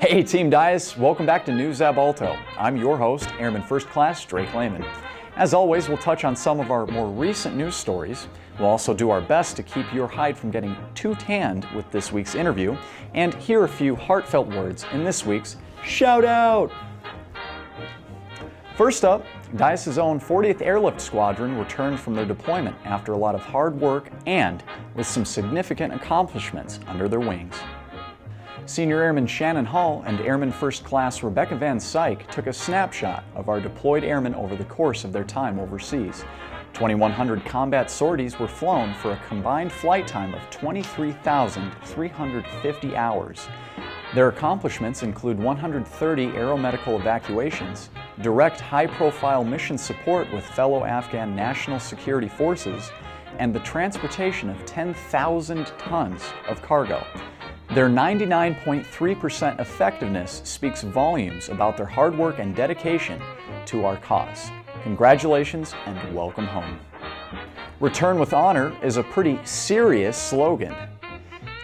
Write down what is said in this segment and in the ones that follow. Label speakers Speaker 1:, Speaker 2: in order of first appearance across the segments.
Speaker 1: Hey Team Dyess, welcome back to News Ab Alto. I'm your host, Airman First Class Drake Lehman. As always, we'll touch on some of our more recent news stories. We'll also do our best to keep your hide from getting too tanned with this week's interview, and hear a few heartfelt words in this week's Shout Out! First up, Dyess' own 40th Airlift Squadron returned from their deployment after a lot of hard work and with some significant accomplishments under their wings. Senior Airman Shannon Hall and Airman First Class Rebecca Van Syke took a snapshot of our deployed airmen over the course of their time overseas. 2,100 combat sorties were flown for a combined flight time of 23,350 hours. Their accomplishments include 130 aeromedical evacuations, direct high-profile mission support with fellow Afghan national security forces, and the transportation of 10,000 tons of cargo. Their 99.3% effectiveness speaks volumes about their hard work and dedication to our cause. Congratulations and welcome home. Return with honor is a pretty serious slogan.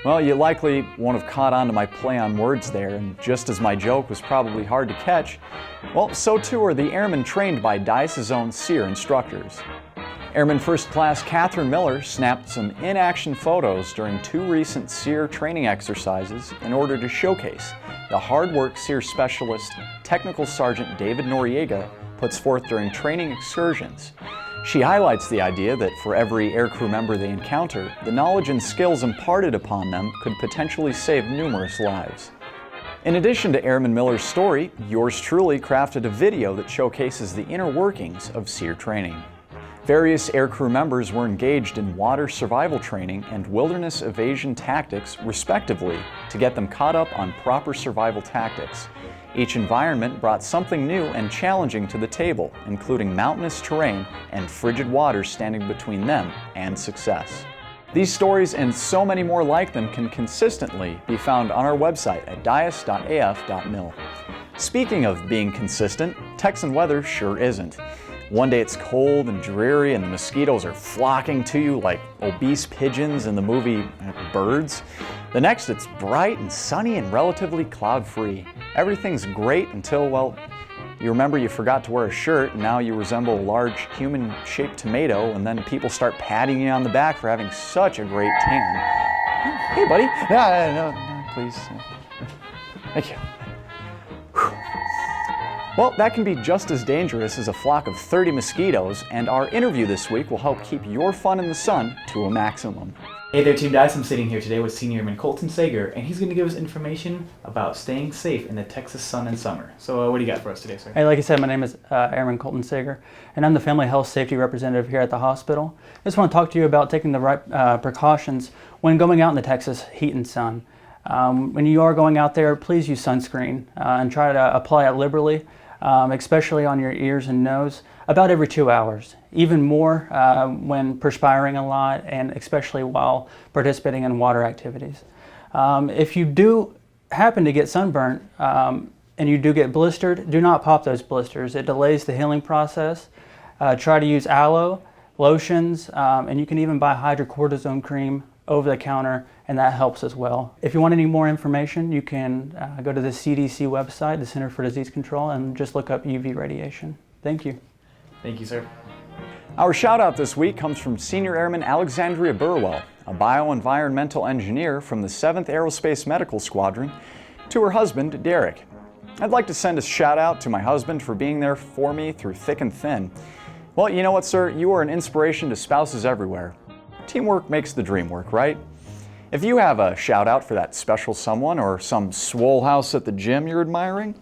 Speaker 1: Well, you likely won't have caught on to my play on words there, and just as my joke was probably hard to catch, well, so too are the airmen trained by Dyess' own SEER instructors. Airman First Class Catherine Miller snapped some in-action photos during two recent SEER training exercises in order to showcase the hard work SEER Specialist Technical Sergeant David Noriega puts forth during training excursions. She highlights the idea that for every aircrew member they encounter, the knowledge and skills imparted upon them could potentially save numerous lives. In addition to Airman Miller's story, yours truly crafted a video that showcases the inner workings of SEER training. Various aircrew members were engaged in water survival training and wilderness evasion tactics, respectively, to get them caught up on proper survival tactics. Each environment brought something new and challenging to the table, including mountainous terrain and frigid waters standing between them and success. These stories and so many more like them can consistently be found on our website at dyess.af.mil. Speaking of being consistent, Texan weather sure isn't. One day it's cold and dreary and the mosquitoes are flocking to you like obese pigeons in the movie Birds. The next it's bright and sunny and relatively cloud-free. Everything's great until, well, you remember you forgot to wear a shirt and now you resemble a large human-shaped tomato, and then people start patting you on the back for having such a great tan. Hey buddy, no, please. Thank you. Well, that can be just as dangerous as a flock of 30 mosquitoes, and our interview this week will help keep your fun in the sun to a maximum.
Speaker 2: Hey there, Team Dyess. I'm sitting here today with Senior Airman Colton Sager, and he's going to give us information about staying safe in the Texas sun and summer. So what do you got for us today, sir?
Speaker 3: Hey, like I said, my name is Airman Colton Sager, and I'm the Family Health Safety Representative here at the hospital. I just want to talk to you about taking the right precautions when going out in the Texas heat and sun. When you are going out there, please use sunscreen and try to apply it liberally. Especially on your ears and nose, about every 2 hours. Even more when perspiring a lot, and especially while participating in water activities. If you do happen to get sunburnt and you do get blistered, do not pop those blisters. It delays the healing process. Try to use aloe, lotions, and you can even buy hydrocortisone cream over the counter, and that helps as well. If you want any more information, you can go to the CDC website, the Center for Disease Control, and just look up UV radiation. Thank you.
Speaker 2: Thank you, sir.
Speaker 1: Our shout out this week comes from Senior Airman Alexandria Burwell, a bioenvironmental engineer from the 7th Aerospace Medical Squadron, to her husband, Derek. I'd like to send a shout out to my husband for being there for me through thick and thin. Well, you know what, sir? You are an inspiration to spouses everywhere. Teamwork makes the dream work, right? If you have a shout out for that special someone or some swole house at the gym you're admiring,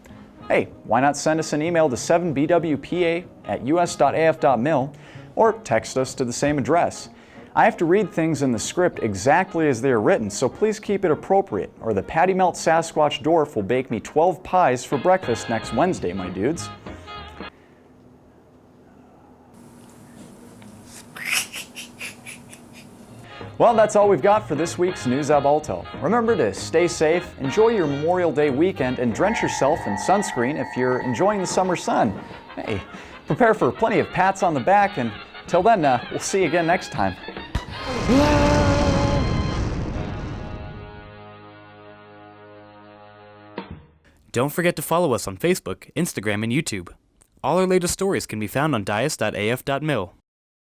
Speaker 1: hey, why not send us an email to 7bwpa@us.af.mil or text us to the same address. I have to read things in the script exactly as they are written, so please keep it appropriate, or the Patty Melt Sasquatch Dwarf will bake me 12 pies for breakfast next Wednesday, my dudes. Well, that's all we've got for this week's News Ab Alto. Remember to stay safe, enjoy your Memorial Day weekend, and drench yourself in sunscreen if you're enjoying the summer sun. Hey, prepare for plenty of pats on the back, and till then, we'll see you again next time.
Speaker 4: Don't forget to follow us on Facebook, Instagram, and YouTube. All our latest stories can be found on dyess.af.mil.